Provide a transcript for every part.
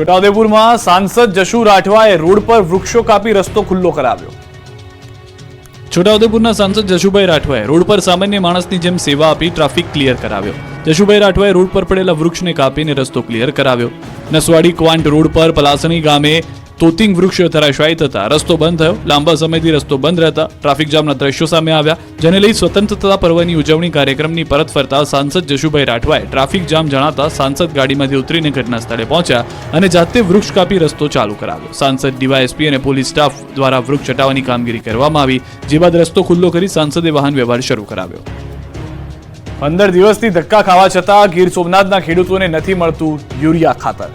છોટાઉદેપુરમાં સાંસદ જશુ રાઠવાએ રોડ પર વૃક્ષો કાપી રસ્તો ખુલ્લો કરાવ્યો। છોટાઉદેપુરના સાંસદ જશુભાઈ રાઠવાએ રોડ પર સામાન્ય માણસની જેમ સેવા આપી ટ્રાફિક ક્લિયર કરાવ્યો। જશુભાઈ રાઠવાએ રોડ પર પડેલા વૃક્ષને કાપીને રસ્તો ક્લિયર કરાવ્યો। નસવાડી ક્વાંટ રોડ પર પલાસણી ગામે તોતિંગ વૃક્ષ ધરાશાયી થતા રસ્તો બંધ થયો। લાંબા સમયથી રસ્તો બંધ રહેતા ટ્રાફિક જામના દ્રશ્યો સામે આવ્યા, જેને લઈ સ્વતંત્રતા પર્વની ઉજવણી કાર્યક્રમની પરત ફરતા સાંસદ જશુભાઈ રાઠવાએ ટ્રાફિક જામ જણાતા સાંસદ ગાડીમાંથી ઉતરીને ઘટના સ્થળે પહોંચ્યા અને જાતે વૃક્ષ કાપી રસ્તો ચાલુ કરાવ્યો। સાંસદ ડીવાયએસપી અને પોલીસ સ્ટાફ દ્વારા વૃક્ષ હટાવવાની કામગીરી કરવામાં આવી, જે બાદ રસ્તો ખુલ્લો કરી સાંસદે વાહન વ્યવહાર શરૂ કરાવ્યો। 15 દિવસથી ધક્કા ખાવા છતાં ગીર સોમનાથના ખેડૂતોને નથી મળતું યુરિયા ખાતર।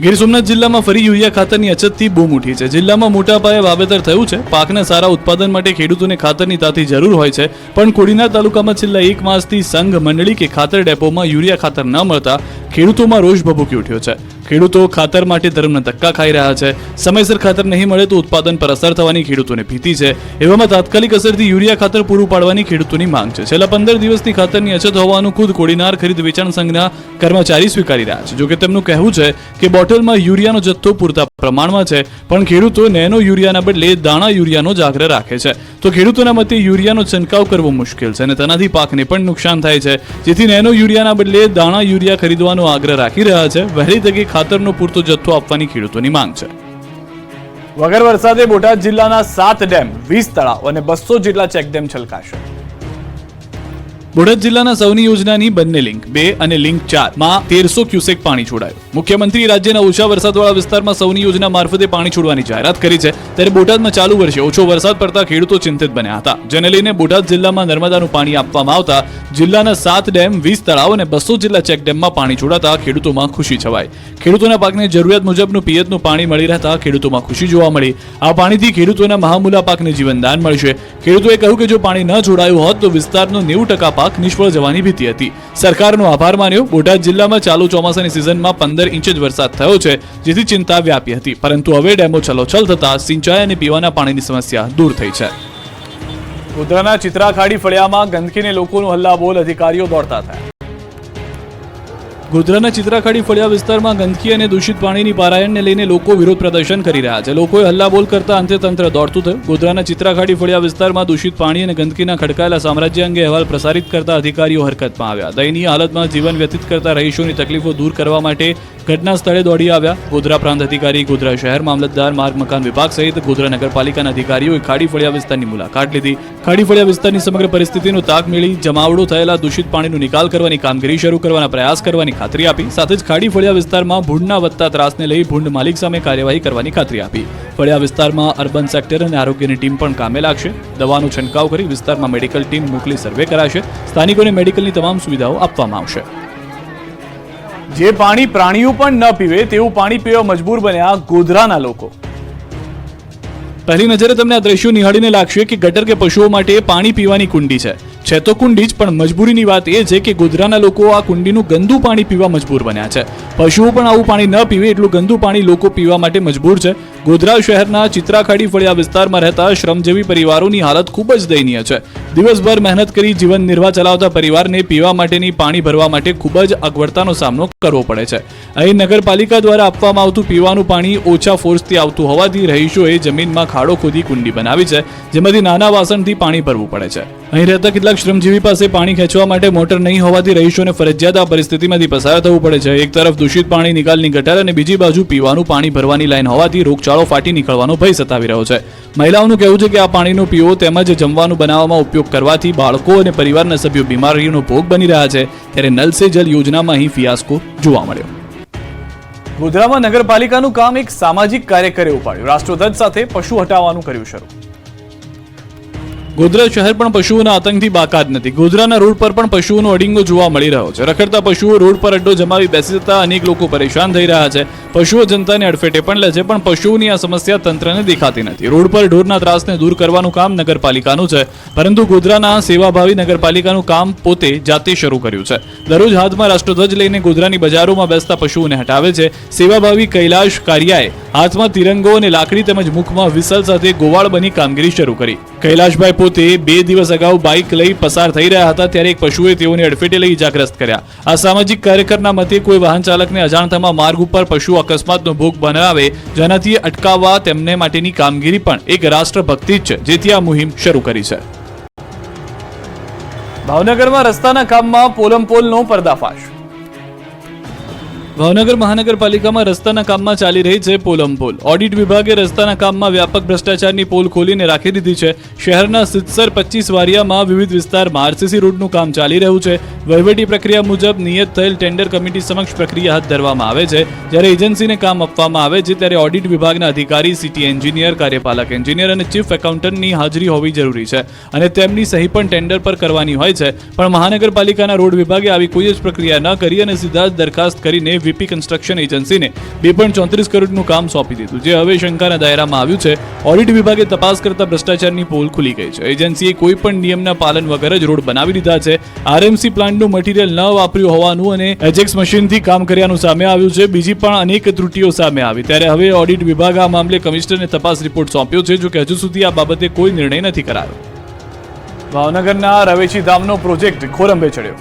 ગીર સોમનાથ જિલ્લામાં ફરી યુરિયા ખાતરની અછતથી બૂમ ઉઠી છે। જિલ્લામાં મોટા પાયે વાવેતર થયું છે। પાકના સારા ઉત્પાદન માટે ખેડૂતોને ખાતરની તાતી જરૂર હોય છે, પણ કોડીનાર તાલુકામાં છેલ્લા 1 માસથી સંઘ મંડળી કે ખાતર ડેપોમાં યુરિયા ખાતર ન મળતા ખેડૂતોમાં રોષ ભભૂકી ઉઠ્યો છે। ખેડૂતો ખાતર માટે ધર્મના ધક્કા ખાઈ રહ્યા છે। સમયસર ખાતર નહીં મળે તો ઉત્પાદન પર અસર થવાની ખેડૂતોને ભીતિ છે। એવામાં તાત્કાલિક અસરથી યુરિયા ખાતર પૂરું પાડવાની ખેડૂતોની માંગ છે। છેલ્લા 15 દિવસથી ખાતરની અછત હોવાનું ખુદ કોડીનાર ખરીદ વેચાણ સંઘના કર્મચારી સ્વીકારી રહ્યા છે। જોકે તેમનું કહેવું છે કે બોટલમાં યુરિયાનો જથ્થો પૂરતા પ્રમાણમાં છે, પણ ખેડૂતો નેનો યુરિયાના બદલે દાણા યુરિયાનો જ આગ્રહ રાખે છે। તો ખેડૂતોના મતે યુરિયાનો છંટકાવ કરવો મુશ્કેલ છે અને તેનાથી પાકને પણ નુકસાન થાય છે, જેથી નેનો યુરિયાના બદલે દાણા યુરિયા ખરીદવાનો આગ્રહ રાખી રહ્યા છે। વહેલી તકે ખાતરનો પૂરતો જથ્થો આપવાની ખેડૂતોની માંગ છે। વગર વરસાદે બોટાદ જિલ્લાના 7 ડેમ, 20 તળાવ અને 200 જેટલા ચેકડેમ છલકાશે। બોટાદ જિલ્લાના સૌની યોજનાની બંને લિંક 2 અને લિંક 4 માં 1300 ક્યુસેક પાણી છોડાયું। મુખ્યમંત્રી રાજ્યના ઓછા વરસાદવાળા વિસ્તારમાં સૌની યોજના મારફતે પાણી છોડવાની જાહેરાત કરી છે, ત્યારે બોટાદમાં ચાલુ વર્ષે ઓછો વરસાદ પડતા ખેડૂતો ચિંતિત બન્યા હતા, જેને લઈને બોટાદ જિલ્લામાં નર્મદાનું પાણી આપવામાં આવતા જિલ્લાના 7 ડેમ, 20 તળાવ અને 200 જેટલા ચેકડેમમાં પાણી છોડાતા ખેડૂતોમાં ખુશી છવાઈ। ખેડૂતોના પાકને જરૂરિયાત મુજબનું પિયતનું પાણી મળી રહેતા ખેડૂતોમાં ખુશી જોવા મળી। આ પાણીથી ખેડૂતોના મહામૂલા પાકને જીવનદાન મળશે। ખેડૂતોએ કહ્યું કે જો પાણી ન છોડાયું હોત તો વિસ્તારનો 90% પાક નિષ્ફળ જવાની ભીતિ હતી। સરકારનો આભાર માન્યો। બોટાદ જિલ્લામાં ચાલુ ચોમાસાની સિઝનમાં 15 ઇંચ જ વરસાદ થયો છે, જેથી ચિંતા વ્યાપી હતી, પરંતુ હવે ડેમો છલોછલ થતા સિંચાઈ અને પીવાના પાણીની સમસ્યા દૂર થઈ છે। ગોધરાના ચિત્રાખાડી ફળિયામાં ગંદકીને લોકોનો હલ્લાબોલ, અધિકારીઓ દોડતા થયા। ગોધરાના ચિત્રાખાડી ફળિયા વિસ્તારમાં ગંદકી અને દૂષિત પાણીની પારાયણને લઈને લોકો વિરોધ પ્રદર્શન કરી રહ્યા છે। લોકોએ હલ્લાબોલ કરતા અંતે તંત્ર દોડતું થયું। ગોધરાના ચિત્રાખાડી ફળિયા વિસ્તારમાં દૂષિત પાણી અને ગંદકીના ખડકાયેલા સામ્રાજ્ય અંગે અહેવાલ પ્રસારિત કરતા અધિકારીઓ હરકતમાં આવ્યા। દયનીય હાલતમાં જીવન વ્યતીત કરતા રહીશોની તકલીફો દૂર કરવા માટે ઘટના સ્થળે દોડી આવ્યા। ગોધરા પ્રાંત અધિકારી, ગોધરા શહેર મામલતદાર, માર્ગ મકાન વિભાગ સહિત ગોધરા નગરપાલિકાના અધિકારીઓએ ખાડી ફળિયા વિસ્તારની મુલાકાત લીધી। ખાડી ફળિયા વિસ્તારની સમગ્ર પરિસ્થિતિનો તાક મેળવી જમાવડો થયેલા દૂષિત પાણીનો નિકાલ કરવાની કામગીરી શરૂ કરવાના પ્રયાસ કરવાની ખાતરી આપી। સાથે જ ખાડી ફળિયા વિસ્તારમાં ભૂંડના વધતા ત્રાસને લઈ ભૂંડ માલિક સામે કાર્યવાહી કરવાની ખાતરી આપી। ફળિયા વિસ્તારમાં અર્બન સેક્ટર અને આરોગ્યની ટીમ પણ કામે લાગશે। દવાનો છંટકાવ કરી વિસ્તારમાં મેડિકલ ટીમ મોકલી સર્વે કરાશે। સ્થાનિકોને મેડિકલની તમામ સુવિધાઓ આપવામાં આવશે। જે પાણી પ્રાણીઓ પણ ન પીવે તેવું પાણી પીવા મજબૂર બન્યા ગોધરાના લોકો। પહેલી નજરે તમને આ દ્રશ્યો નિહાળીને લાગશે કે ગટર કે પશુઓ માટે પાણી પીવાની કુંડી છે તો કુંડી જ, પણ મજબૂરીની વાત એ છે કે ગોધરાના લોકો આ કુંડીનું ગંદુ પાણી પીવા મજબૂર બન્યા છે। પશુઓ પણ આવું પાણી ન પીવે એટલું ગંદુ પાણી લોકો પીવા માટે મજબૂર છે। ગોધરા શહેરના ચિત્રાખાડી ફળિયા વિસ્તારમાં રહેતા શ્રમજીવી પરિવારોની હાલત ખૂબ જ દયનીય છે। દિવસભર મહેનત કરી જીવન નિર્વાહ ચલાવતા પરિવારને પીવા માટેની પાણી ભરવા માટે ખૂબ જ અગવડતાનો સામનો કરવો પડે છે। અહીં નગરપાલિકા દ્વારા આપવામાં આવતું પીવાનું પાણી ઓછા ફોર્સથી આવતું હોવાથી રહીશોએ જમીનમાં ખાડો ખોદી કુંડી બનાવી છે, જેમાંથી નાના વાસણથી પાણી ભરવું પડે છે। અહીં રહેતા કેટલાક શ્રમજીવી પાસે પાણી ખેંચવા માટે મોટર નહીં હોવાથી રહીશોને ફરજિયાત આ પરિસ્થિતિમાંથી પસાર થવું પડે છે। એક તરફ દૂષિત પાણી નિકાલની ગટર અને બીજી બાજુ પીવાનું પાણી ભરવાની લાઈન હોવાથી રોગચાળો ફાટી નીકળવાનો ભય સતાવી રહ્યો છે। મહિલાઓનું કહેવું છે કે આ પાણીનો પીવો તેમજ જમવાનું બનાવવામાં ઉપયોગ કરવાથી બાળકો અને પરિવારના સભ્યો બીમારીનો ભોગ બની રહ્યા છે, ત્યારે નલ સે જલ યોજનામાં અહીં ફિયાસ્કો જોવા મળ્યો। ગોધરામાં નગરપાલિકાનું કામ એક સામાજિક કાર્યકરે ઉપાડ્યું। રાષ્ટ્રધ્વજ સાથે પશુ હટાવવાનું કર્યું શરૂ। ગોધરા શહેર પણ પશુઓના આતંકથી બાકાત નથી। ગોધરાના રોડ પર પણ પશુઓનો અડીંગો જોવા મળી રહ્યો છે। રખડતા પશુઓ રોડ પર અડ્ડો જમાવી બેસી જતા અનેક લોકો પરેશાન થઈ રહ્યા છે। પશુઓ જનતાને અડફેટે પણ લે છે, પણ પશુઓની આ સમસ્યા તંત્રને દેખાતી નથી। રોડ પર ઢોરના ત્રાસને દૂર કરવાનું કામ નગરપાલિકાનું છે, પરંતુ ગોધરાના સેવાભાવી નગરપાલિકાનું કામ પોતે જાતે શરૂ કર્યું છે। દરરોજ હાથમાં રાષ્ટ્રધ્વજ લઈને ગોધરાની બજારોમાં બેસતા પશુઓને હટાવે છે। સેવાભાવી કૈલાશ કારિયાએ હાથમાં તિરંગો અને લાકડી તેમજ મુખમાં વિસલ સાથે ગોવાળ બની કામગીરી શરૂ કરી। કૈલાશભાઈ પોતે 2 દિવસ અગાઉ બાઇક લઈ પસાર થઈ રહ્યા હતા ત્યારે એક પશુએ તેઓને અડફેટે લઈ ઇજાગ્રસ્ત કર્યા. આ સામાજિક કાર્યકરના મતે કોઈ વાહન ચાલકને અજાણતામાં માર્ગ ઉપર પશુ અકસ્માતનો ભોગ બનાવે જેનાથી અટકાવવા તેમને માટેની કામગીરી પણ એક રાષ્ટ્રભક્તિ જ છે, જેથી આ મુહિમ શરૂ કરી છે. ભાવનગરમાં રસ્તાના કામમાં પોલમપોલનો પર્દાફાશ. ભાવનગર મહાનગરપાલિકામાં રસ્તાના કામમાં ચાલી રહી છે પોલમપોલ. ઓડિટ વિભાગે રસ્તાના કામમાં વ્યાપક ભ્રષ્ટાચારની પોલ ખોલીને રાખી દીધી છે. શહેરના સિત્સર 25 વારિયામાં વિવિધ વિસ્તારમાં આરસીસી રોડનું કામ ચાલી રહ્યું છે. વહીવટી પ્રક્રિયા મુજબ નિયત થયેલ ટેન્ડર કમિટી સમક્ષ પ્રક્રિયા હાથ ધરવામાં આવે છે. જ્યારે એજન્સીને કામ આપવામાં આવે છે ત્યારે ઓડિટ વિભાગના અધિકારી, સિટી એન્જિનિયર, કાર્યપાલક એન્જિનિયર અને ચીફ એકાઉન્ટન્ટની હાજરી હોવી જરૂરી છે અને તેમની સહી પણ ટેન્ડર પર કરવાની હોય છે. પણ મહાનગરપાલિકાના રોડ વિભાગે આવી કોઈ જ પ્રક્રિયા ન કરી અને સીધા જ દરખાસ્ત કરીને વીપી કન્સ્ટ્રક્શન એજન્સીને 2.34 કરોડનું કામ સોંપી દીધું, જે હવે શંકાના દાયરામાં આવ્યું છે. ઓડિટ વિભાગે તપાસ કરતા ભ્રષ્ટાચારની પોલ ખુલી ગઈ છે. એજન્સીએ કોઈ પણ નિયમના પાલન વગર જ રોડ બનાવી દીધા છે. આરએમસી પ્લાન્ટનું મટીરીયલ ન વાપર્યું હોવાનું અને એજેક્સ મશીનથી કામ કર્યાનું સામે આવ્યું છે. બીજી પણ અનેક ત્રુટીઓ સામે આવી ત્યારે હવે ઓડિટ વિભાગ આ મામલે કમિશનરને તપાસ રિપોર્ટ સોંપ્યો છે, જો કે હજુ સુધી આ બાબતે કોઈ નિર્ણય નથી કરાયો. ભાવનગરના રવેચી ધામનો પ્રોજેક્ટ ખોરંભે ચડ્યો.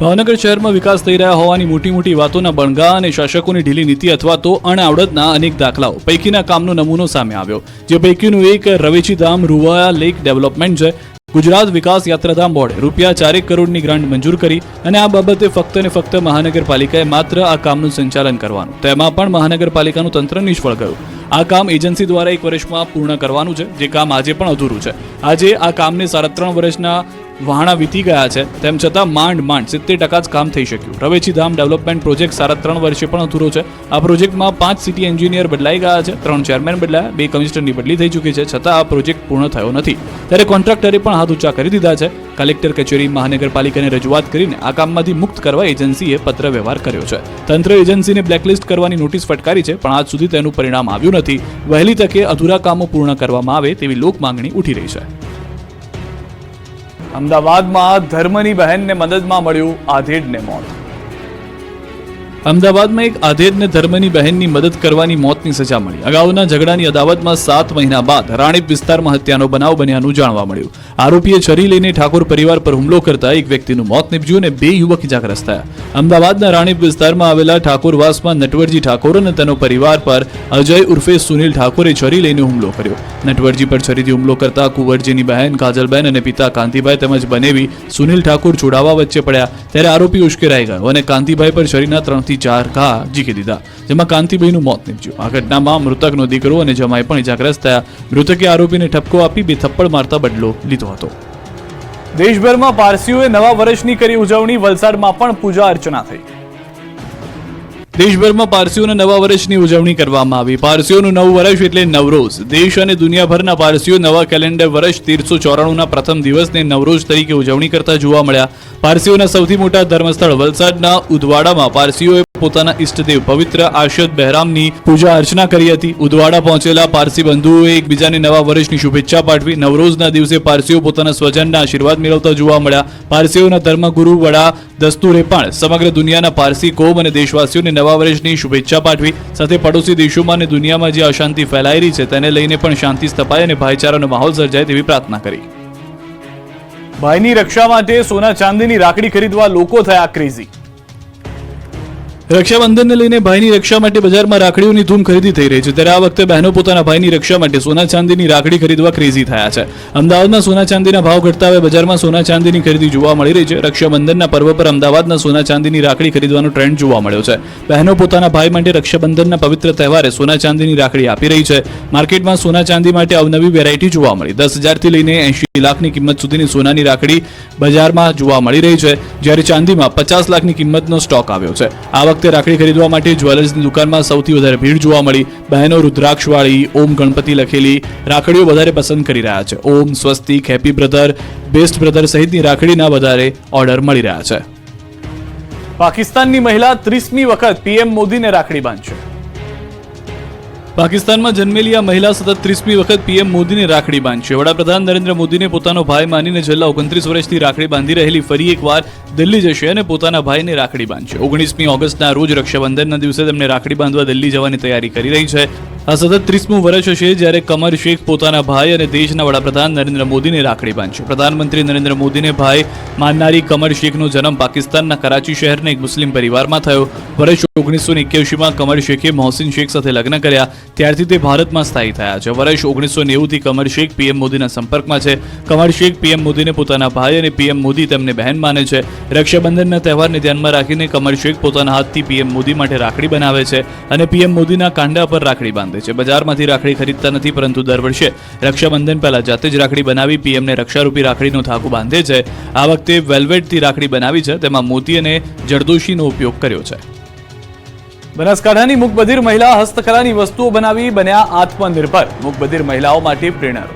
ભાવનગર શહેરમાં વિકાસ થઈ રહ્યા હોવાની મોટી વાતોના બણગા અને શાસકોની ઢીલી નીતિ અથવા તો અણઆવડતના અનેક દાખલાઓ પૈકીના કામનો નમૂનો સામે આવ્યો, જે પૈકીનું એક રવેચી ધામ રૂવાયા લેક ડેવલપમેન્ટ છે. ગુજરાત વિકાસ યાત્રાધામ બોર્ડે ₹4 કરોડની ગ્રાન્ટ મંજૂર કરી અને આ બાબતે ફક્ત ને ફક્ત મહાનગરપાલિકાએ માત્ર આ કામનું સંચાલન કરવાનું. તેમાં પણ મહાનગરપાલિકાનું તંત્ર નિષ્ફળ ગયું. આ કામ એજન્સી દ્વારા 1 વર્ષમાં પૂર્ણ કરવાનું છે, જે કામ આજે પણ અધૂરું છે. આજે આ કામને 3.5 વર્ષના વહાણા વીતી ગયા છે, તેમ છતાં માંડ 70% જ કામ થઈ શક્યું. રવેચી ધામ ડેવલપમેન્ટ પ્રોજેક્ટ 3.5 વર્ષે પણ અધૂરો છે. આ પ્રોજેક્ટમાં 5 સિટી એન્જિનિયર બદલાઈ ગયા છે, 3 ચેરમેન બદલાયા, 2 કમિશનરની બદલી થઈ ચૂકી છે, છતાં આ પ્રોજેક્ટ પૂર્ણ થયો નથી. ત્યારે કોન્ટ્રાક્ટરે પણ હાથ ઊંચા કરી દીધા છે. કલેક્ટર કચેરી મહાનગરપાલિકાને રજૂઆત કરીને આ કામમાંથી મુક્ત કરવા એજન્સીએ પત્ર વ્યવહાર કર્યો છે. તંત્ર એજન્સીને બ્લેકલિસ્ટ કરવાની નોટિસ ફટકારી છે, પણ આજ સુધી તેનું પરિણામ આવ્યું નથી. વહેલી તકે અધૂરા કામો પૂર્ણ કરવામાં આવે તેવી લોક માંગણી ઉઠી રહી છે. અમદાવાદમાં ધર્મની બહેનને મદદમાં મળ્યું આધેડને મોત. અમદાવાદમાં એક આધેડને ધર્મની બહેનની મદદ કરવાની મોતની સજા મળી. અગાઉના ઝઘડાની અદાવતમાં 7 મહિના બાદ રાણીપ વિસ્તારમાં હત્યાનો બનાવ બન્યાનું જાણવા મળ્યું. આરોપીએ છરી લઈને ઠાકોર પરિવાર પર હુમલો કરતા એક વ્યક્તિનું મોત નીપજ્યું અને 2 યુવક ઇજાગ્રસ્ત થયા. અમદાવાદના રાણીપ વિસ્તારમાં આવેલા ઠાકોરવાસમાં નટવરજી ઠાકોર અને તેનો પરિવાર પર અજય ઉર્ફે સુનિલ ઠાકોરે છરી લઈને હુમલો કર્યો. નટવરજી પર છરીથી હુમલો કરતા કુંવરજીની બહેન કાજલબેન અને પિતા કાંતિભાઈ તેમજ બનેવી સુનિલ ઠાકોર જોડાવા વચ્ચે પડ્યા ત્યારે આરોપી ઉશ્કેરાઈ ગયો અને કાંતિભાઈ પર છરીના 3 થી 4 ઘા ઝીકી દીધા, જેમાં કાંતિભાઈનું મોત નીપજ્યું. આ ઘટનામાં મૃતકનો દીકરો અને જમાઈ પણ ઇજાગ્રસ્ત થયા. મૃતકે આરોપીને ઠપકો આપી 2 થપ્પડ મારતા બદલો લીધો હતો. દેશભરમાં પારસીઓએ નવા વર્ષની કરી ઉજવણી. વલસાડમાં પણ પૂજા અર્ચના થઈ. દેશભરમાં પારસીઓના નવા વર્ષની ઉજવણી કરવામાં આવી. પારસીઓનું નવું વર્ષ એટલે નવરોઝ. દેશ અને દુનિયાભરના પારસીઓ નવા કેલેન્ડર વર્ષ 1394ના પ્રથમ દિવસને નવરોઝ તરીકે ઉજવણી કરતા જોવા મળ્યા. પારસીઓના સૌથી મોટા ધર્મસ્થળ વલસાડના ઉદવાડામાં પારસીઓએ પોતાના ઈષ્ટદેવ પવિત્ર આશદ બહેરામની પૂજા અર્ચના કરી હતી. ઉદવાડા પહોંચેલા પારસી બંધુઓએ એકબીજાને નવા વર્ષની શુભેચ્છા પાઠવી. નવરોઝના દિવસે પારસીઓ પોતાના સ્વજનના આશીર્વાદ મેળવતા જોવા મળ્યા. પારસીઓના ધર્મગુરુ વડા દસ્તુરે પણ સમગ્ર દુનિયાના પારસી કોમ અને દેશવાસીઓને નવા વર્ષની શુભેચ્છા પાઠવી. સાથે પડોશી દેશોમાં અને દુનિયામાં જે અશાંતિ ફેલાઈ રહી છે તેને લઈને પણ શાંતિ સ્થપાય અને ભાઈચારાનો માહોલ સર્જાય તેવી પ્રાર્થના કરી. ભાઈની રક્ષા માટે સોના ચાંદીની રાખડી ખરીદવા લોકો થયા ક્રેઝી. રક્ષાબંધનને લઈને ભાઈની રક્ષા માટે બજારમાં રાખડીઓની ધૂમ ખરીદી થઈ રહી છે. ત્યારે આ વખતે બહેનો પોતાના ભાઈની રક્ષા માટે સોના ચાંદીની રાખડી ખરીદવા ક્રેઝી થયા છે. અમદાવાદમાં સોના ચાંદીના ભાવ ઘટતા હવે બજારમાં સોના ચાંદીની ખરીદી જોવા મળી રહી છે. રક્ષાબંધનના પર્વ પર અમદાવાદના સોના ચાંદીની રાખડી ખરીદવાનો ટ્રેન્ડ જોવા મળ્યો છે. બહેનો પોતાના ભાઈ માટે રક્ષાબંધનના પવિત્ર તહેવારે સોના ચાંદીની રાખડી આપી રહી છે. માર્કેટમાં સોના ચાંદી માટે અવનવી વેરાયટી જોવા મળી. 10,000 થી લઈને 80 લાખની કિંમત સુધીની સોનાની રાખડી બજારમાં જોવા મળી રહી છે, જ્યારે ચાંદીમાં 50 લાખની કિંમતનો સ્ટોક આવ્યો છે. આ વખતે રાખડી ખરીદવા માટે જ્વેલર્સની દુકાનમાં સૌથી વધારે ભીડ જોવા મળી. બહેનો રુદ્રાક્ષવાળી, ઓમ ગણપતિ લખેલી રાખડીઓ વધારે પસંદ કરી રહ્યા છે. ઓમ, સ્વસ્તિક, હેપી બ્રધર, બેસ્ટ બ્રધર સહિતની રાખડીના વધારે ઓર્ડર મળી રહ્યા છે. પાકિસ્તાનની મહિલા 30મી વખત પીએમ મોદીને રાખડી બાંધશે. પાકિસ્તાનમાં જન્મેલી આ મહિલા સતત 30મી વખત પીએમ મોદીને રાખડી બાંધશે. વડાપ્રધાન નરેન્દ્ર મોદીને પોતાનો ભાઈ માનીને છેલ્લા 29 વર્ષથી રાખડી બાંધી રહેલી ફરી એકવાર દિલ્હી જશે અને પોતાના ભાઈને રાખડી બાંધશે. 19મી ઓગસ્ટના રોજ રક્ષાબંધનના દિવસે તેમને રાખડી બાંધવા દિલ્હી જવાની તૈયારી કરી રહી છે. આ સતત 30મું વર્ષ હશે જ્યારે કમર શેખ પોતાના ભાઈ અને દેશના વડાપ્રધાન નરેન્દ્ર મોદીને રાખડી બાંધશે. પ્રધાનમંત્રી નરેન્દ્ર મોદીને ભાઈ માનનારી કમર શેખનો જન્મ પાકિસ્તાનના કરાચી શહેરના એક મુસ્લિમ પરિવારમાં થયો. વર્ષ 1981માં કમર શેખે મોહસિન શેખ સાથે લગ્ન કર્યા. ત્યારથી તે ભારતમાં સ્થાયી થયા છે. વર્ષ 1990થી કમર શેખ પીએમ મોદીના સંપર્કમાં છે. કમર શેખ પીએમ મોદીને પોતાના ભાઈ અને પીએમ મોદી તેમને બહેન માને છે. રક્ષાબંધનના તહેવારને ધ્યાનમાં રાખીને કમર શેખ પોતાના હાથથી પીએમ મોદી માટે રાખડી બનાવે છે અને પીએમ મોદીના કાંડા પર રાખડી બાંધે છે. બજારમાંથી રાખડી ખરીદતા નથી, પરંતુ દર વર્ષે રક્ષાબંધન પહેલા જાતે જ રાખડી બનાવી પીએમને રક્ષારૂપી રાખડીનો ધાગો બાંધે છે. આ વખતે વેલ્વેટથી રાખડી બનાવી છે, તેમાં મોતી અને જરદોશીનો ઉપયોગ કર્યો છે. બનાસકાંઠાની મૂકબધિર મહિલા હસ્તકલાની વસ્તુઓ બનાવી બન્યા આત્મનિર્ભર. મૂકબધિર મહિલાઓ માટે પ્રેરણા.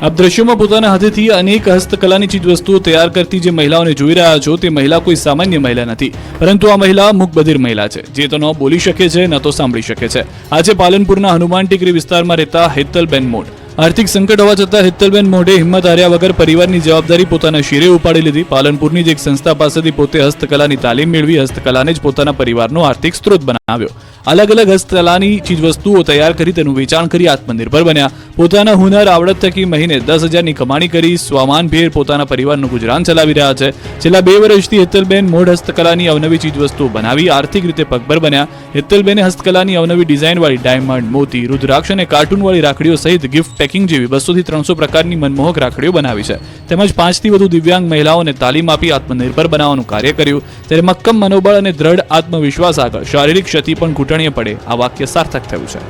આપ દ્રશ્યોમાં પોતાના હાથેથી અનેક હસ્તકલાની ચીજવસ્તુઓ તૈયાર કરતી જે મહિલાઓને જોઈ રહ્યા છો, તે મહિલા કોઈ સામાન્ય મહિલા નથી, પરંતુ આ મહિલા મૂકબધિર મહિલા છે, જે તો ન બોલી શકે છે, ન તો સાંભળી શકે છે. આજે પાલનપુરના હનુમાન ટેકરી વિસ્તારમાં રહેતા હેતલબેન મોઢ. આર્થિક સંકટ હોવા છતાં હેતલબેન મોઢે હિંમત હાર્યા વગર પરિવારની જવાબદારી પોતાના શિરે ઉપાડી લીધી. પાલનપુરની જ એક સંસ્થા પાસેથી પોતે હસ્તકલાની તાલીમ મેળવી હસ્તકલાને જ પોતાના પરિવારનો આર્થિક સ્ત્રોત બનાવ્યો. અલગ અલગ હસ્તકલાની ચીજવસ્તુઓ તૈયાર કરી તેનું વેચાણ કરી આત્મનિર્ભર બન્યા. પોતાના હુનર આવડત થકી મહિને 10,000ની કમાણી કરી સ્વમાનભેર પોતાના પરિવારનું ગુજરાન ચલાવી રહ્યા છે. છેલ્લા 2 વર્ષથી હેતલબેન મોઢ હસ્તકલાની અવનવી ચીજવસ્તુઓ બનાવી આર્થિક રીતે પગભર બન્યા. હેતલબેને હસ્તકલાની અવનવી ડિઝાઇનવાળી ડાયમંડ, મોતી, રુદ્રાક્ષ અને કાર્ટૂનવાળી રાખડીઓ સહિત ગિફ્ટ પેકિંગ જેવી 200 થી 300 પ્રકારની મનમોહક રાખડીઓ બનાવી છે. તેમજ 5 થી વધુ દિવ્યાંગ મહિલાઓને તાલીમ આપી આત્મનિર્ભર બનાવવાનું કાર્ય કર્યું. ત્યારે મક્કમ મનોબળ અને દ્રઢ આત્મવિશ્વાસ આગળ શારીરિક ક્ષતિ પણ ઘૂંટણીએ પડે આ વાક્ય સાર્થક થયું છે.